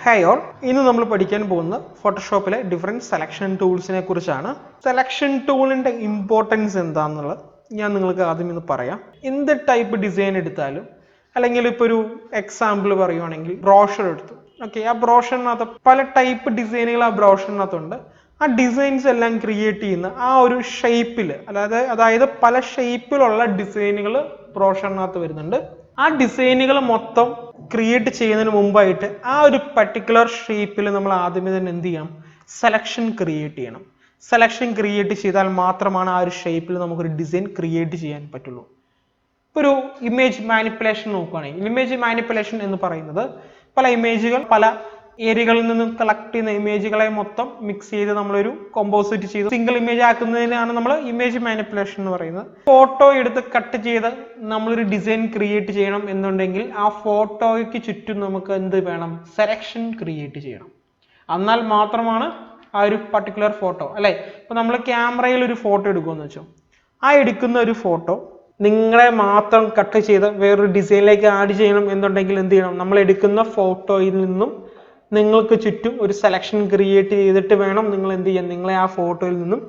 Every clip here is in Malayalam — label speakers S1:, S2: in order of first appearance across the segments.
S1: Hi all, ഇന്ന് നമ്മൾ പഠിക്കാൻ പോകുന്നത് ഫോട്ടോഷോപ്പിലെ ഡിഫറെന്റ് സെലക്ഷൻ ടൂൾസിനെ കുറിച്ചാണ്. സെലക്ഷൻ ടൂളിന്റെ ഇമ്പോർട്ടൻസ് എന്താണെന്നുള്ളത് ഞാൻ നിങ്ങൾക്ക് ആദ്യം ഒന്ന് പറയാം. എന്ത് ടൈപ്പ് ഡിസൈൻ എടുത്താലും അല്ലെങ്കിൽ ഇപ്പോൾ ഒരു എക്സാമ്പിൾ പറയുവാണെങ്കിൽ ബ്രോഷർ എടുത്തു. ഓക്കെ, ആ ബ്രോഷറിനകത്ത് പല ടൈപ്പ് ഡിസൈനുകൾ ആ ബ്രോഷറിനകത്തുണ്ട്. ആ ഡിസൈൻസ് എല്ലാം ക്രിയേറ്റ് ചെയ്യുന്ന ആ ഒരു ഷേപ്പിൽ, അതായത് പല ഷേപ്പിലുള്ള ഡിസൈനുകൾ ബ്രോഷറിനകത്ത് വരുന്നുണ്ട്. ആ ഡിസൈനുകൾ മൊത്തം ക്രിയേറ്റ് ചെയ്യുന്നതിന് മുമ്പായിട്ട് ആ ഒരു പർട്ടിക്കുലർ ഷേപ്പിൽ നമ്മൾ ആദ്യമേ തന്നെ എന്ത് ചെയ്യണം? സെലക്ഷൻ ക്രിയേറ്റ് ചെയ്യണം. സെലക്ഷൻ ക്രിയേറ്റ് ചെയ്താൽ മാത്രമാണ് ആ ഒരു ഷേപ്പിൽ നമുക്കൊരു ഡിസൈൻ ക്രിയേറ്റ് ചെയ്യാൻ പറ്റുള്ളൂ. ഇപ്പോൾ ഒരു ഇമേജ് മാനിപ്പുലേഷൻ നോക്കുകയാണെങ്കിൽ, ഇമേജ് മാനിപ്പുലേഷൻ എന്ന് പറയുന്നത് പല ഇമേജുകൾ പല ഏരിയകളിൽ നിന്നും കളക്ട് ചെയ്യുന്ന ഇമേജുകളെ മൊത്തം മിക്സ് ചെയ്ത് നമ്മളൊരു കോമ്പോസിറ്റ് ചെയ്ത് സിംഗിൾ ഇമേജ് ആക്കുന്നതിനാണ് നമ്മൾ ഇമേജ് മാനിപ്പുലേഷൻ എന്ന് പറയുന്നത്. ഫോട്ടോ എടുത്ത് കട്ട് ചെയ്ത് നമ്മളൊരു ഡിസൈൻ ക്രിയേറ്റ് ചെയ്യണം എന്നുണ്ടെങ്കിൽ ആ ഫോട്ടോയ്ക്ക് ചുറ്റും നമുക്ക് എന്ത് വേണം? സെലക്ഷൻ ക്രിയേറ്റ് ചെയ്യണം. എന്നാൽ മാത്രമാണ് ആ ഒരു പർട്ടിക്കുലർ ഫോട്ടോ, അല്ലെ? ഇപ്പൊ നമ്മൾ ക്യാമറയിൽ ഒരു ഫോട്ടോ എടുക്കുമെന്ന് വെച്ചോ, ആ എടുക്കുന്ന ഒരു ഫോട്ടോ നിങ്ങളെ മാത്രം കട്ട് ചെയ്ത് വേറൊരു ഡിസൈനിലേക്ക് ആഡ് ചെയ്യണം എന്നുണ്ടെങ്കിൽ എന്ത് ചെയ്യണം? നമ്മൾ എടുക്കുന്ന ഫോട്ടോയിൽ നിന്നും നിങ്ങൾക്ക് ചുറ്റും ഒരു സെലക്ഷൻ ക്രിയേറ്റ് ചെയ്തിട്ട് വേണം നിങ്ങൾ എന്ത് ചെയ്യാൻ? നിങ്ങളെ ആ ഫോട്ടോയിൽ നിന്നും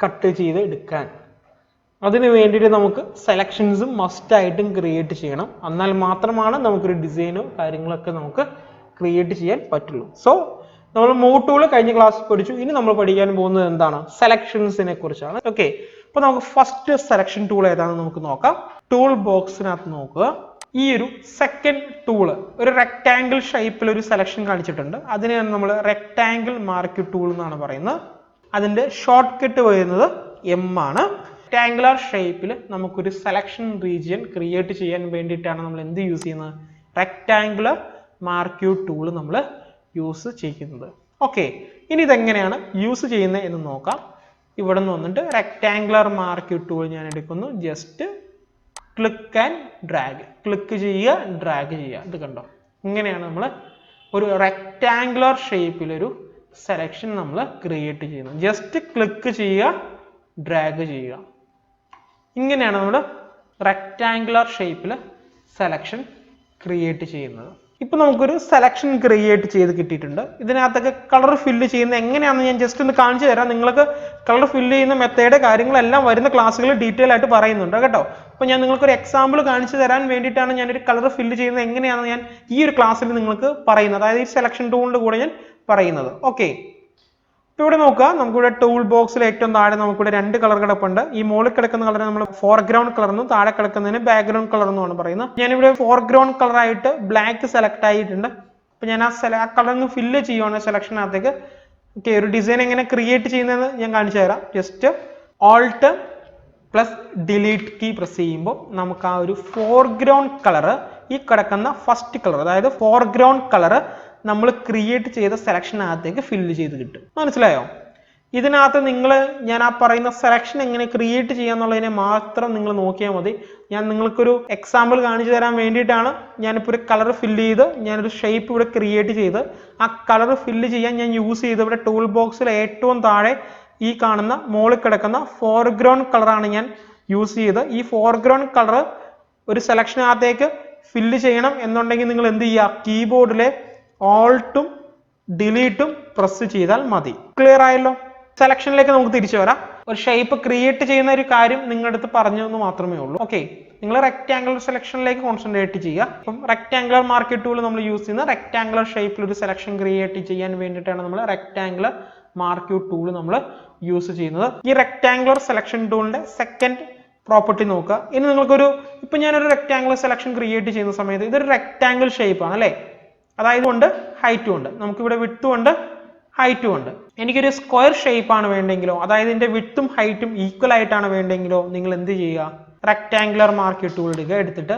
S1: കട്ട് ചെയ്ത് എടുക്കാൻ. അതിന് വേണ്ടിയിട്ട് നമുക്ക് സെലക്ഷൻസും മസ്റ്റായിട്ടും ക്രിയേറ്റ് ചെയ്യണം. എന്നാൽ മാത്രമാണ് നമുക്കൊരു ഡിസൈനോ കാര്യങ്ങളൊക്കെ നമുക്ക് ക്രിയേറ്റ് ചെയ്യാൻ പറ്റുള്ളൂ. സോ നമ്മൾ മൂവ് ടൂൾ കഴിഞ്ഞ ക്ലാസ് പഠിച്ചു. ഇനി നമ്മൾ പഠിക്കാൻ പോകുന്നത് എന്താണ്? സെലക്ഷൻസിനെ കുറിച്ചാണ്. ഓക്കെ, അപ്പൊ നമുക്ക് ഫസ്റ്റ് സെലക്ഷൻ ടൂൾ ഏതാണെന്ന് നമുക്ക് നോക്കാം. ടൂൾ ബോക്സിനകത്ത് നോക്കുക. ഈ ഒരു സെക്കൻഡ് ടൂള് ഒരു റെക്ടാംഗിൾ ഷേപ്പിൽ ഒരു സെലക്ഷൻ കാണിച്ചിട്ടുണ്ട്. അതിനെയാണ് നമ്മൾ റെക്ടാംഗിൾ മാർക്ക് ടൂൾ എന്നാണ് പറയുന്നത്. അതിന്റെ ഷോർട്ട് കട്ട് വരുന്നത് M ആണ്. റെക്ടാംഗുലർ ഷേപ്പിൽ നമുക്കൊരു സെലക്ഷൻ റീജിയൻ ക്രിയേറ്റ് ചെയ്യാൻ വേണ്ടിയിട്ടാണ് നമ്മൾ എന്ത് യൂസ് ചെയ്യുന്നത്? റെക്ടാംഗുലർ മാർക്ക് ടൂൾ നമ്മൾ യൂസ് ചെയ്യുന്നത്. ഓക്കെ, ഇനി ഇതെങ്ങനെയാണ് യൂസ് ചെയ്യുന്നത് എന്ന് നോക്കാം. ഇവിടെ നിന്ന് വന്നിട്ട് റെക്ടാംഗുലർ മാർക്ക് ടൂൾ ഞാൻ എടുക്കുന്നു. Just click and drag, click ചെയ്യുക, ഡ്രാഗ് ചെയ്യുക. ഇത് കണ്ടോ, ഇങ്ങനെയാണ് നമ്മൾ ഒരു റെക്ടാംഗുലർ ഷേപ്പിലൊരു സെലക്ഷൻ നമ്മൾ ക്രിയേറ്റ് ചെയ്യുന്നത്. ജസ്റ്റ് ക്ലിക്ക് ചെയ്യുക, ഡ്രാഗ് ചെയ്യുക. ഇങ്ങനെയാണ് നമ്മൾ റെക്ടാംഗുലർ ഷേപ്പിൽ സെലക്ഷൻ ക്രിയേറ്റ് ചെയ്യുന്നത്. ഇപ്പൊ നമുക്കൊരു സെലക്ഷൻ ക്രിയേറ്റ് ചെയ്ത് കിട്ടിയിട്ടുണ്ട്. ഇതിനകത്തൊക്കെ കളർ ഫില്ല് ചെയ്യുന്നത് എങ്ങനെയാണെന്ന് ഞാൻ ജസ്റ്റ് ഒന്ന് കാണിച്ചു തരാം. നിങ്ങൾക്ക് കളർ ഫില്ല് ചെയ്യുന്ന മെത്തേഡ് കാര്യങ്ങളെല്ലാം വരുന്ന ക്ലാസ്സുകൾ ഡീറ്റെയിൽ ആയിട്ട് പറയുന്നുണ്ട് കേട്ടോ. അപ്പൊ ഞാൻ നിങ്ങൾക്കൊരു എക്സാമ്പിൾ കാണിച്ചു തരാൻ വേണ്ടിയിട്ടാണ് ഞാനൊരു കളർ ഫില്ല് ചെയ്യുന്നത് എങ്ങനെയാണെന്ന് ഞാൻ ഈ ഒരു ക്ലാസ്സിൽ നിങ്ങൾക്ക് പറയുന്നത്, അതായത് ഈ സെലക്ഷൻ ടൂളിന്റെ കൂടെ ഞാൻ പറയുന്നത്. ഓക്കെ, ഇപ്പൊ ഇവിടെ നോക്കുക, നമുക്കിവിടെ ടൂൾ ബോക്സിൽ ഏറ്റവും താഴെ നമുക്കിവിടെ രണ്ട് കളർ കിടപ്പുണ്ട്. ഈ മുകളിൽ കിടക്കുന്ന കളർ നമ്മൾ ഫോർഗ്രൗണ്ട് കളർ എന്നും താഴെ കിടക്കുന്നതിന് ബാക്ക്ഗ്രൗണ്ട് കളർ എന്നുമാണ് പറയുന്നത്. ഞാനിവിടെ ഫോർഗ്രൗണ്ട് കളർ ആയിട്ട് ബ്ലാക്ക് സെലക്ട് ആയിട്ടുണ്ട്. അപ്പൊ ഞാൻ ആ കളറിന് ഫില്ല് ചെയ്യുവാണ് സെലക്ഷനകത്തേക്ക്. ഓക്കെ, ഒരു ഡിസൈൻ എങ്ങനെ ക്രിയേറ്റ് ചെയ്യുന്നതെന്ന് ഞാൻ കാണിച്ചു തരാം. Just alt plus delete key press ചെയ്യുമ്പോൾ നമുക്ക് ആ ഒരു ഫോർഗ്രൗണ്ട് കളർ, ഈ കിടക്കുന്ന ഫസ്റ്റ് കളർ, അതായത് ഫോർഗ്രൗണ്ട് കളർ നമ്മൾ ക്രിയേറ്റ് ചെയ്ത സെലക്ഷനകത്തേക്ക് ഫില്ല് ചെയ്ത് കിട്ടും. മനസ്സിലായോ? ഇതിനകത്ത് ഞാൻ ആ പറയുന്ന സെലക്ഷൻ എങ്ങനെ ക്രിയേറ്റ് ചെയ്യാന്നുള്ളതിനെ മാത്രം നിങ്ങൾ നോക്കിയാൽ മതി. ഞാൻ നിങ്ങൾക്കൊരു എക്സാമ്പിൾ കാണിച്ചു തരാൻ വേണ്ടിയിട്ടാണ് ഞാനിപ്പോൾ ഒരു കളർ ഫില്ല് ചെയ്ത് ഞാനൊരു ഷേപ്പ് ഇവിടെ ക്രിയേറ്റ് ചെയ്ത് ആ കളർ ഫില്ല് ചെയ്യാൻ ഞാൻ യൂസ് ചെയ്ത് ഇവിടെ ടൂൾ ബോക്സിൽ ഏറ്റവും താഴെ ഈ കാണുന്ന മുകളിൽ കിടക്കുന്ന ഫോർഗ്രൗണ്ട് കളറാണ് ഞാൻ യൂസ് ചെയ്ത്. ഈ ഫോർഗ്രൗണ്ട് കളർ ഒരു സെലക്ഷനകത്തേക്ക് ഫില്ല് ചെയ്യണം എന്നുണ്ടെങ്കിൽ നിങ്ങൾ എന്ത് ചെയ്യുക? കീബോർഡിലെ ഓൾട്ടും ഡിലീറ്റും പ്രസ് ചെയ്താൽ മതി. ക്ലിയർ ആയല്ലോ? സെലക്ഷനിലേക്ക് നമുക്ക് തിരിച്ചു വരാം. ഒരു ഷേപ്പ് ക്രിയേറ്റ് ചെയ്യുന്ന ഒരു കാര്യം നിങ്ങളുടെ അടുത്ത് പറഞ്ഞു എന്ന് മാത്രമേ ഉള്ളൂ. ഓക്കെ, നിങ്ങൾ റെക്ടാംഗുലർ സെലക്ഷനിലേക്ക് കോൺസെൻട്രേറ്റ് ചെയ്യുക. അപ്പം റെക്ടാംഗുലർ മാർക്ക് ടൂൾ നമ്മൾ യൂസ് ചെയ്യുന്ന റെക്ടാംഗുലർ ഷേപ്പിൽ ഒരു സെലക്ഷൻ ക്രിയേറ്റ് ചെയ്യാൻ വേണ്ടിയിട്ടാണ് നമ്മൾ റെക്ടാംഗുലർ മാർക്ക് ടൂൾ നമ്മൾ യൂസ് ചെയ്യുന്നത്. ഈ റെക്ടാംഗുലർ സെലക്ഷൻ ടൂളിന്റെ സെക്കൻഡ് പ്രോപ്പർട്ടി നോക്കുക. ഇനി നിങ്ങൾക്കൊരു ഇപ്പൊ ഞാനൊരു റെക്ടാംഗുലർ സെലക്ഷൻ ക്രിയേറ്റ് ചെയ്യുന്ന സമയത്ത് ഇതൊരു റെക്ടാംഗിൾ ഷേപ്പ് ആണ്, അല്ലെ? അതായത് കൊണ്ട് ഹൈറ്റും ഉണ്ട്, നമുക്കിവിടെ വിഡ്ത്തും ഉണ്ട് ഹൈറ്റും ഉണ്ട്. എനിക്കൊരു സ്ക്വയർ ഷേപ്പ് ആണ് വേണ്ടെങ്കിലോ, അതായത് ഇതിന്റെ വിഡ്ത്തും ഹൈറ്റും ഈക്വൽ ആയിട്ടാണ് വേണ്ടെങ്കിലോ, നിങ്ങൾ എന്ത് ചെയ്യുക? റെക്ടാംഗുലർ മാർക്ക് ടൂൾ എടുത്തിട്ട്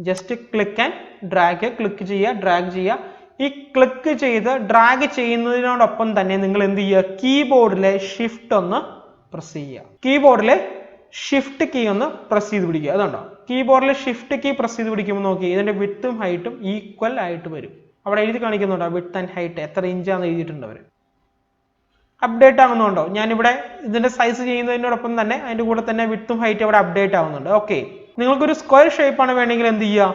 S1: just click and drag, click ചെയ്യുക, ഡ്രാഗ് ചെയ്യുക. ഈ ക്ലിക്ക് ചെയ്ത് ഡ്രാഗ് ചെയ്യുന്നതിനോടൊപ്പം തന്നെ നിങ്ങൾ എന്ത് ചെയ്യുക? കീബോർഡിലെ ഷിഫ്റ്റ് ഒന്ന് പ്രസ് ചെയ്യുക. കീബോർഡിലെ ഷിഫ്റ്റ് കീ ഒന്ന് പ്രസ് ചെയ്ത് പിടിക്കുക. അതുണ്ടോ? കീബോർഡിലെ ഷിഫ്റ്റ് കീ പ്രസ് ചെയ്ത് പിടിക്കുമ്പോൾ നോക്കി ഇതിന്റെ വിഡ്ത്തും ഹൈറ്റും ഈക്വൽ ആയിട്ട് വരും. അവിടെ എഴുതി കാണിക്കുന്നുണ്ടോ? വിഡ്ത്ത് ആൻഡ് ഹൈറ്റ് എത്ര ഇഞ്ചാന്ന് എഴുതിയിട്ടുണ്ട് അവർ. അപ്ഡേറ്റ് ആകുന്നുണ്ടോ? ഞാനിവിടെ ഇതിന്റെ സൈസ് ചെയ്യുന്നതിനോടൊപ്പം തന്നെ അതിന്റെ കൂടെ തന്നെ വിഡ്ത്തും ഹൈറ്റും അവിടെ അപ്ഡേറ്റ് ആവുന്നുണ്ട്. ഓക്കെ, നിങ്ങൾക്കൊരു സ്ക്വയർ ഷേപ്പ് ആണ് വേണമെങ്കിൽ എന്ത് ചെയ്യുക?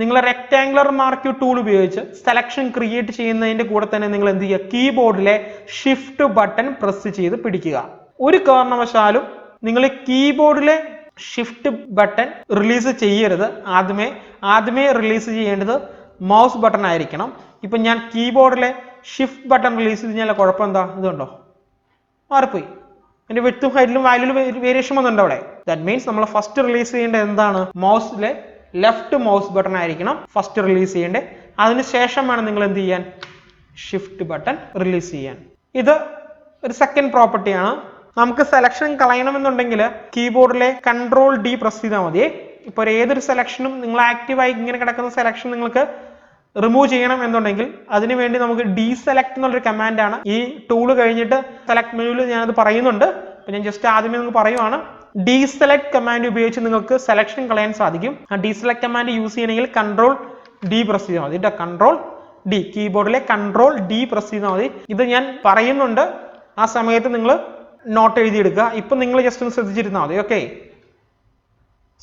S1: നിങ്ങൾ റെക്ടാങ്കുലർ മാർക്ക് ടൂൾ ഉപയോഗിച്ച് സെലക്ഷൻ ക്രിയേറ്റ് ചെയ്യുന്നതിന്റെ കൂടെ തന്നെ നിങ്ങൾ എന്ത് ചെയ്യുക, കീബോർഡിലെ ഷിഫ്റ്റ് ബട്ടൺ പ്രസ് ചെയ്ത് പിടിക്കുക. ഒരു കാരണവശാലും നിങ്ങൾ കീബോർഡിലെ ഷിഫ്റ്റ് ബട്ടൺ റിലീസ് ചെയ്യരുത്. ആദ്യമേ റിലീസ് ചെയ്യേണ്ടത് മൗസ് ബട്ടൺ ആയിരിക്കണം. ഇപ്പൊ ഞാൻ കീബോർഡിലെ ഷിഫ്റ്റ് ബട്ടൺ റിലീസ് ചെയ്താൽ കുഴപ്പം എന്താ, ഇതുണ്ടോ, മാറിപ്പോയി. അതിന്റെ വിഡ്ത്തും ഹൈറ്റിലും വാല്യൂലും വേരിയേഷൻ വന്നിട്ടുണ്ട് അവിടെ. ദാറ്റ് മീൻസ് നമ്മൾ ഫസ്റ്റ് റിലീസ് ചെയ്യേണ്ടത് എന്താണ്, മൗസിലെ ലെഫ്റ്റ് മൗസ് ബട്ടൺ ആയിരിക്കണം ഫസ്റ്റ് റിലീസ് ചെയ്യേണ്ടത്. അതിനുശേഷം വേണം നിങ്ങൾ എന്ത് ചെയ്യാൻ, ഷിഫ്റ്റ് ബട്ടൺ റിലീസ് ചെയ്യാൻ. ഇത് ഒരു സെക്കൻഡ് പ്രോപ്പർട്ടിയാണ്. നമുക്ക് സെലക്ഷൻ കളയണമെന്നുണ്ടെങ്കിൽ കീബോർഡിലെ കൺട്രോൾ ഡി പ്രസ് ചെയ്താൽ മതി. ഇപ്പോൾ ഏതൊരു സെലക്ഷനും നിങ്ങൾ ആക്റ്റീവായി ഇങ്ങനെ കിടക്കുന്ന സെലക്ഷൻ നിങ്ങൾക്ക് റിമൂവ് ചെയ്യണം എന്നുണ്ടെങ്കിൽ അതിനുവേണ്ടി നമുക്ക് ഡീസെലക്ട് എന്നുള്ളൊരു കമാൻഡാണ്. ഈ ടൂള് കഴിഞ്ഞിട്ട് സെലക്ട് മെനുവിൽ ഞാനത് പറയുന്നുണ്ട്. അപ്പോൾ ഞാൻ ജസ്റ്റ് ആദ്യമേ നിങ്ങൾക്ക് പറയുവാണ്, ഡീസെലക്ട് കമാൻഡ് ഉപയോഗിച്ച് നിങ്ങൾക്ക് സെലക്ഷൻ കളയാൻ സാധിക്കും. ആ ഡീസെലക്ട് കമാൻഡ് യൂസ് ചെയ്യണമെങ്കിൽ കൺട്രോൾ ഡി പ്രസ് ചെയ്താൽ മതി. കൺട്രോൾ ഡി, കീബോർഡിലെ കൺട്രോൾ ഡി പ്രസ് ചെയ്താൽ മതി. ഇത് ഞാൻ പറയുന്നുണ്ട്, ആ സമയത്ത് നിങ്ങൾ നോട്ട് എഴുതിയെടുക്കുക. ഇപ്പൊ നിങ്ങൾ ജസ്റ്റ് ഒന്ന് ശ്രദ്ധിച്ചിരുന്നാൽ മതി. ഓക്കെ.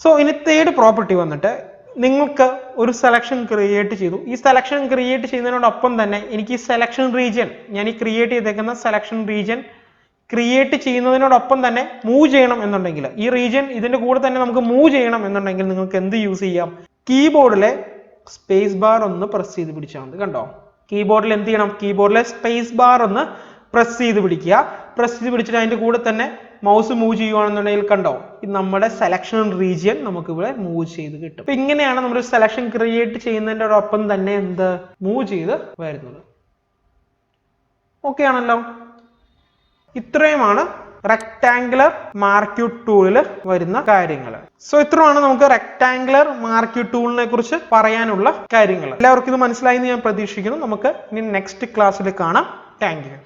S1: സോ ഇനി തേർഡ് പ്രോപ്പർട്ടി വന്നിട്ട്, നിങ്ങൾക്ക് ഒരു സെലക്ഷൻ ക്രിയേറ്റ് ചെയ്തു. ഈ സെലക്ഷൻ ക്രിയേറ്റ് ചെയ്യുന്നതിനോടൊപ്പം തന്നെ എനിക്ക് ഈ സെലക്ഷൻ റീജിയൻ, ഞാൻ ഈ ക്രിയേറ്റ് ചെയ്തേക്കുന്ന സെലക്ഷൻ റീജിയൻ ക്രിയേറ്റ് ചെയ്യുന്നതിനോടൊപ്പം തന്നെ മൂവ് ചെയ്യണം എന്നുണ്ടെങ്കിൽ, ഈ റീജിയൻ ഇതിന്റെ കൂടെ തന്നെ നമുക്ക് മൂവ് ചെയ്യണം എന്നുണ്ടെങ്കിൽ നിങ്ങൾക്ക് എന്ത് യൂസ് ചെയ്യാം, കീബോർഡിലെ സ്പേസ് ബാർ ഒന്ന് പ്രസ് ചെയ്ത് പിടിച്ചാൽ മതി. കണ്ടോ, കീബോർഡിൽ എന്ത് ചെയ്യണം, കീബോർഡിലെ സ്പേസ് ബാർ ഒന്ന് പ്രസ് ചെയ്ത് പിടിക്കുക. പ്രസ് ചെയ്ത് പിടിച്ചിട്ട് അതിന്റെ കൂടെ തന്നെ മൗസ് മൂവ് ചെയ്യുകയാണെന്നുണ്ടെങ്കിൽ കണ്ടോ, നമ്മുടെ സെലക്ഷൻ റീജിയൻ നമുക്ക് ഇവിടെ മൂവ് ചെയ്ത് കിട്ടും. അപ്പൊ ഇങ്ങനെയാണ് നമ്മൾ സെലക്ഷൻ ക്രിയേറ്റ് ചെയ്യുന്നതിനോടൊപ്പം തന്നെ എന്ത് മൂവ് ചെയ്ത് വരുന്നത്. ഓക്കെ ആണല്ലോ. ഇത്രയുമാണ് റെക്ടാങ്കുലർ മാർക്ക് ടൂളിൽ വരുന്ന കാര്യങ്ങൾ. സോ ഇത്രയാണ് നമുക്ക് റെക്ടാങ്കുലർ മാർക്ക് ടൂളിനെ കുറിച്ച് പറയാനുള്ള കാര്യങ്ങൾ. എല്ലാവർക്കും ഇത് മനസ്സിലായി എന്ന് ഞാൻ പ്രതീക്ഷിക്കുന്നു. നമുക്ക് ഇനി നെക്സ്റ്റ് ക്ലാസ്സിൽ കാണാം. Thank you.